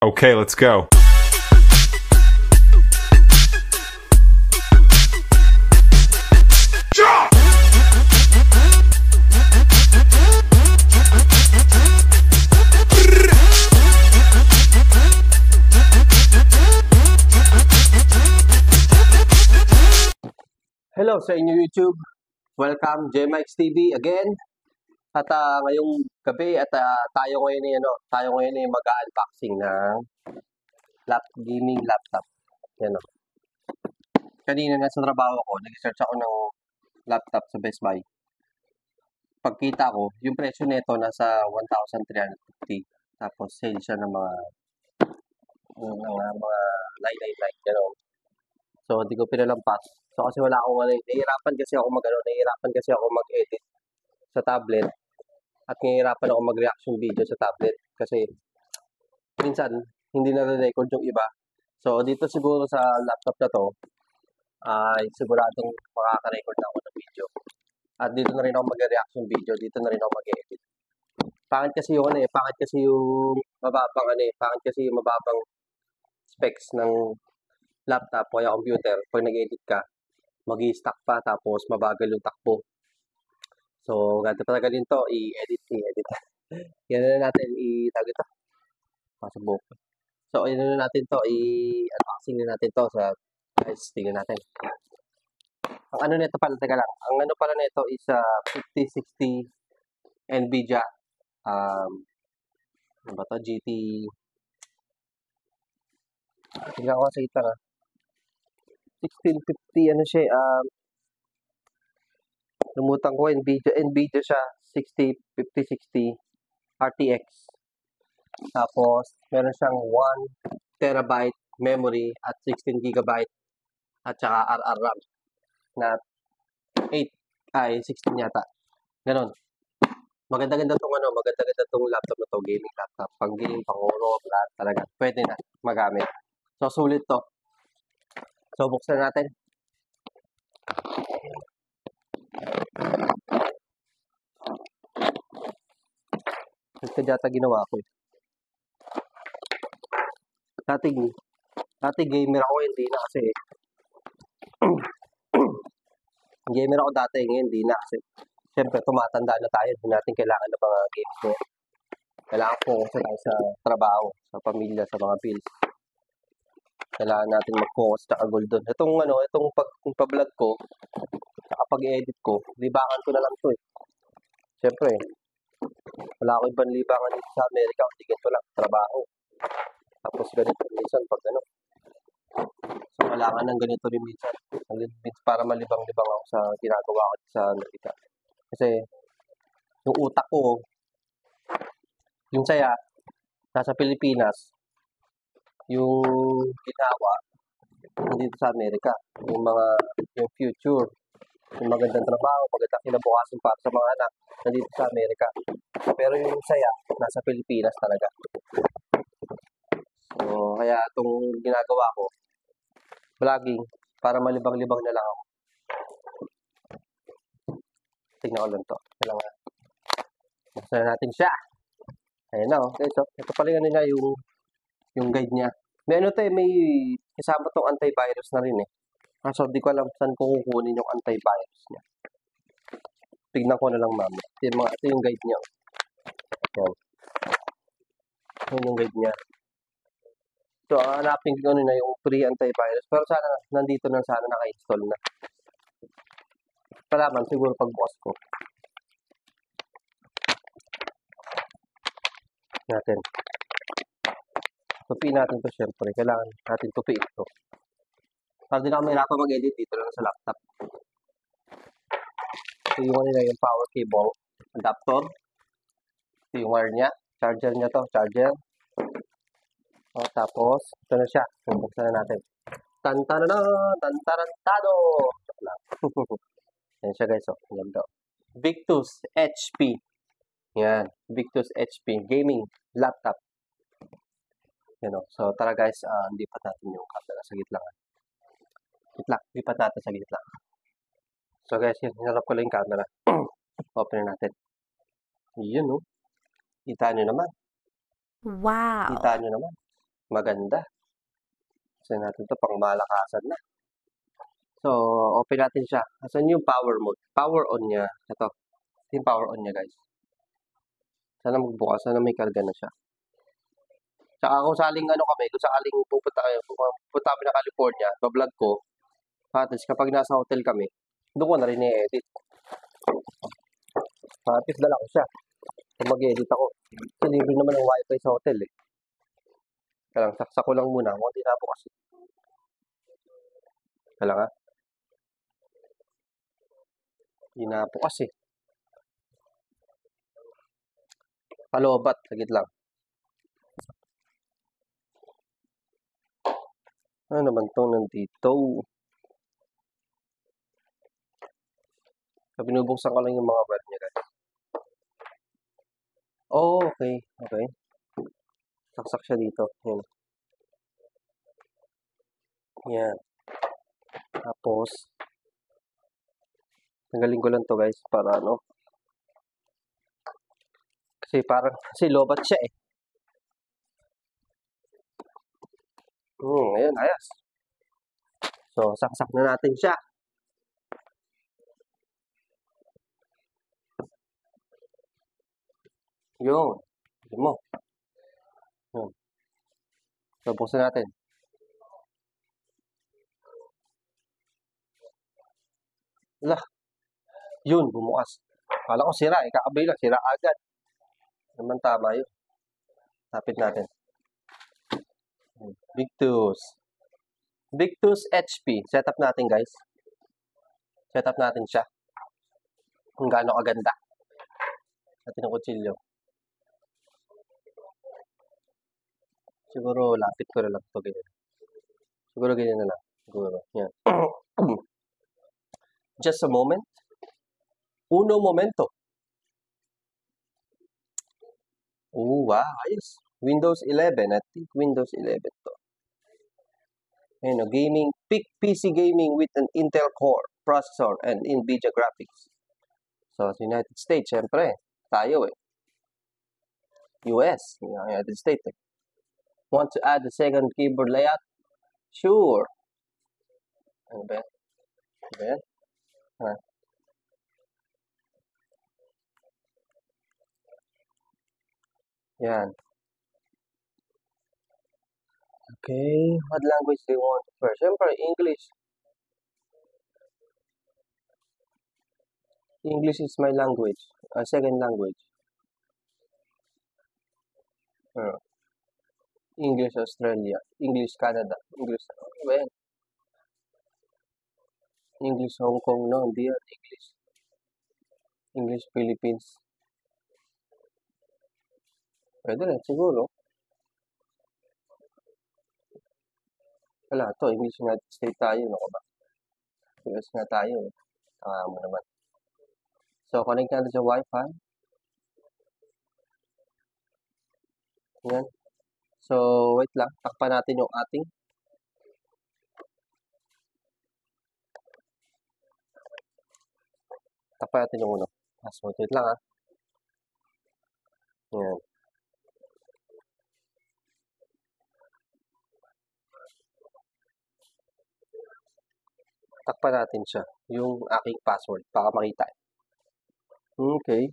Okay, let's go. Hello sa inyo YouTube. Welcome JMX TV again. At ngayong gabi at tayo ngayon ay mag-unboxing ng gaming laptop. Yan o. Kanina na sa trabaho ko, nag-search ako ng laptop sa Best Buy. Pagkita ko, yung presyo nito nasa 1,350. Tapos sale siya ng mga 999, gano'n. So, hindi ko pinalampas. So, kasi wala akong nahihirapan kasi ako mag-edit sa tablet. At nahihirapan ako mag-reaction video sa tablet. Kasi, minsan, hindi na-record yung iba. So, dito siguro sa laptop na to, ay siguradong makaka-record na ako ng video. At dito na rin ako mag-reaction video. Dito na rin ako mag-edit. Pangit kasi yung mababang specs ng laptop o yung computer. Pag nag-edit ka, mag-i-stack pa, tapos mabagal yung takbo. So, ganito patagalin to, i-edit. Yan na natin, pasabok. So, yan na natin to, i-unboxing na natin to sa, guys, tingnan natin. Ang ano nito pala, teka lang, ang ano pala nito is 5060 NVIDIA, ano ba to, GT, tingnan ko sa ito na, 1650, ano siya, lumutan ko, NVIDIA siya, 5060 RTX. Tapos, meron siyang 1 terabyte memory at 16 gigabyte at saka RR RAM na 16 yata. Ganon. Maganda-ganda tong laptop na to, gaming laptop. Pang game, pang oro, lahat talaga. Pwede na magamit. So, sulit to. So, buksan natin. Ito data ginawa ko eh. Dati gamer ako, hindi na kasi. Gamer ako dati, ngayon hindi na kasi. Siyempre, tumatanda na tayo. Hindi natin kailangan ng mga games ko. Kailangan focus na tayo sa trabaho, sa pamilya, sa mga bills. Kailangan natin mag-focus sa goal doon. Itong pag-vlog ko, saka pag-edit ko, libangan ko na lang ito eh. Siyempre, wala akong ibang libangan dito sa Amerika, hindi ganito lang, trabaho. Tapos ganito minsan pag So, kailangan ng ganito rin minsan. Para malibang-libang ako sa ginagawa ko sa Amerika. Kasi, yung utak ko, yung saya, nasa Pilipinas, yung ginawa, dito sa Amerika. Yung future, yung magandang trabaho, magandang kinabukasan para sa mga anak, nandito sa Amerika. Pero yung saya, nasa Pilipinas talaga. So, kaya itong ginagawa ko, vlogging, para malibang-libang na lang ako. Tingnan ko lang ito. Kailangan. Buksan na natin siya. Ayan na, okay. So, ito pala yung guide niya. May may kasama itong antivirus na rin eh. So, di ko alam saan ko kukunin yung antivirus niya. Tignan ko na lang mamaya. Ito yung guide niya. Yan. Ito yung guide niya. So, hanapin ko na yung free antivirus. Pero sana, nandito na sana naka-install na. Palaman, siguro pagbukas ko. Natin. Tupiin natin to syempre. Kailangan natin tupiin ito. Para din ako mahirapan mag-edit dito lang sa laptop. Ito yung power cable adapter. Ito yung wire niya. Charger niya to. Charger. O, tapos, ito na siya. Buksan na natin. Tantanana! Tantarantado! Yan siya guys. O, ganda. Victus HP. Yan. Victus HP. Gaming laptop. Yan o. So, tara guys. Lipat natin yung camera sa gitna. Lipat natin sa gitna. So guys, hinarap ko lang yung camera. Open natin. Yun o. Kita nyo naman. Wow. Kita nyo naman. maganda. Kasi natin to pang malakasan na. So, open natin siya. Asan yung power mode? Power on niya. Ito. Yung power on niya, guys. Sana magbukas. Sana may karga na siya. Tsaka kung saling kung sakaling pupunta kami na California, pa-vlog ko, at least kapag nasa hotel kami, doon ko na rin i-edit. At least dala ko siya. Kung mag-edit ako. Kasi libre naman ang wifi sa hotel eh. Kaya lang, saksak ko lang muna. Hindi na bukas. Kaya lang ha. Hindi na bukas eh. Palobat. Sagit lang. Ano naman itong nandito? So, binubuksan ko lang yung mga wire niya, guys. Oh, okay. Okay. Saksak siya dito. Yan. Yan. Tapos, tanggalin ko lang to guys para kasi lobat siya eh. Ayun, ayos. So, saksak na natin siya. Yun. Yun mo. Yun. So, buksan natin. Wala. Yun, bumukas. Kala ko sira eh. Kakabay lang, sira agad. Naman tama yun. Tapit natin. Victus. Victus HP. Setup natin guys. Setup natin siya. Kung gaano kaganda. Natin ang kutsilyo. Siguro lapit ko na lang ito ganyan. Siguro ganyan na lang. Siguro. Yan. Just a moment. Uno momento. Oh, wow. Ayos. Windows 11. I think Windows 11 to. Ayun, gaming. Peak PC gaming with an Intel Core processor and NVIDIA graphics. So, sa United States, syempre. Tayo eh. US. United States eh. Want to add a second keyboard layout? Sure. Ano ba yan? Ano ba yan? Yan. Okay. What language do you want first? Siyempre, English. English is my language. Second language. English Australia. English Canada. English. Ano ba yan? English Hong Kong. No, hindi yan. English. English Philippines. Pwede rin, siguro. Wala, to English United States tayo. Ano ba? US na tayo. Mo naman. So, connect natin sa Wi-Fi. Yan. So, wait lang. Takpan natin yung ating. Takpan natin yung uno. Password. Wait lang ha. Yan. Takpan natin siya. Yung aking password. Baka makita. Okay.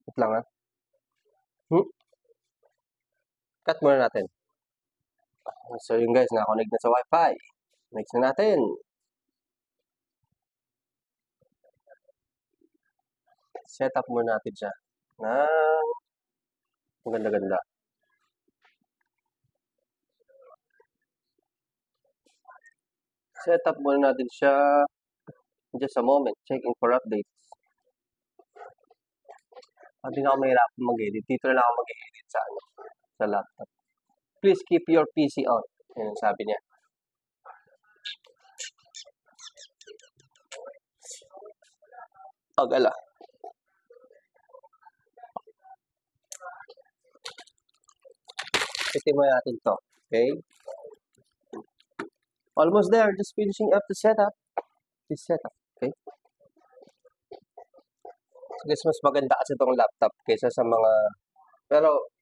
Wait lang ha. Cut muna natin. So yun guys, nakakonect na sa Wi-Fi. Next na natin. Setup muna natin siya. Maganda-ganda. Setup muna natin siya. Just a moment. Checking for updates. Hindi na ako mahirapan mag-edit. Dito na lang ako mag-edit sa laptop. Please keep your PC on. Yan sabi niya. Pag-ala. Itiman natin to. Okay? Almost there. Just finishing up the setup. This setup. Okay? Guys, mas maganda kasi itong laptop kaysa sa mga... Pero,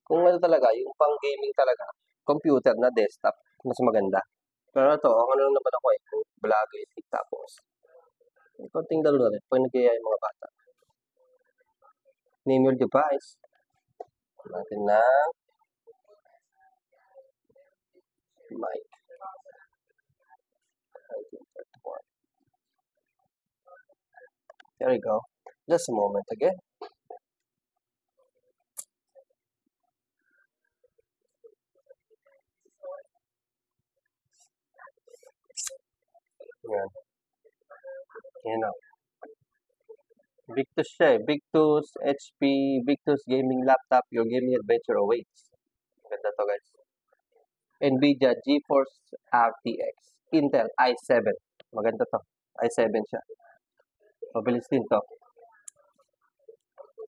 Kung ano talaga, yung pang gaming talaga, computer na desktop, mas maganda. Pero ito, ang ano lang naman ako eh, vlog edit tapos. May konting laro na rin pag nag-AI yung mga bata. Name your device. Natin na mic. 1931. There we go. Just a moment again. Yan. Yan o. Victus siya eh. Victus, HP, Victus gaming laptop, your gaming adventure awaits. Maganda to guys. NVIDIA GeForce RTX. Intel i7. Maganda to. i7 siya. Mabilis din to.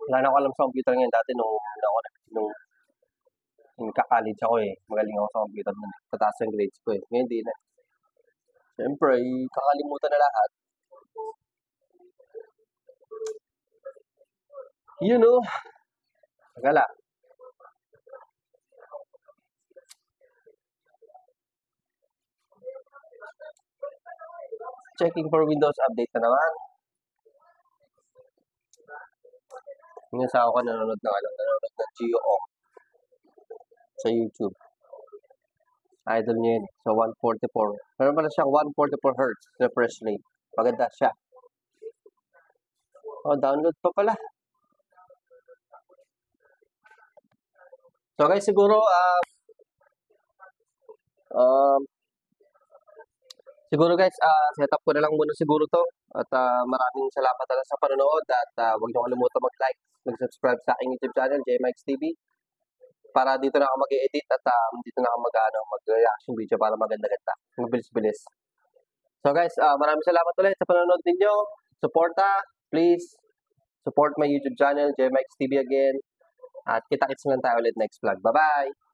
Wala na ako alam sa computer ngayon. Dati nung nagka-college ako eh. Magaling ako sa computer nun. Tataas yung grades ko eh. Ngayon di na. Siyempre, kakalimutan na lahat. You know. Tagala. Checking for Windows update na naman. Yung sa ako nanonood ng Geo-Ong sa YouTube. Idol niya yun. So, 144. Meron pala siyang 144 Hz refresh rate. Maganda siya. Oh, download pa pala. So, guys, siguro, guys, set up ko na lang muna siguro to. At maraming salamat talaga sa panonood. At huwag niyo kalimutan mag-like, mag-subscribe sa aking YouTube channel, JMikes TV. Para dito na ako mag-edit at dito na ako mag-reaction video para maganda-ganda. Mabilis-bilis. So guys, maraming salamat ulit sa panonood ninyo. Suporta, please. Support my YouTube channel, JMikes TV again. At kita-kits lang tayo ulit next vlog. Bye-bye!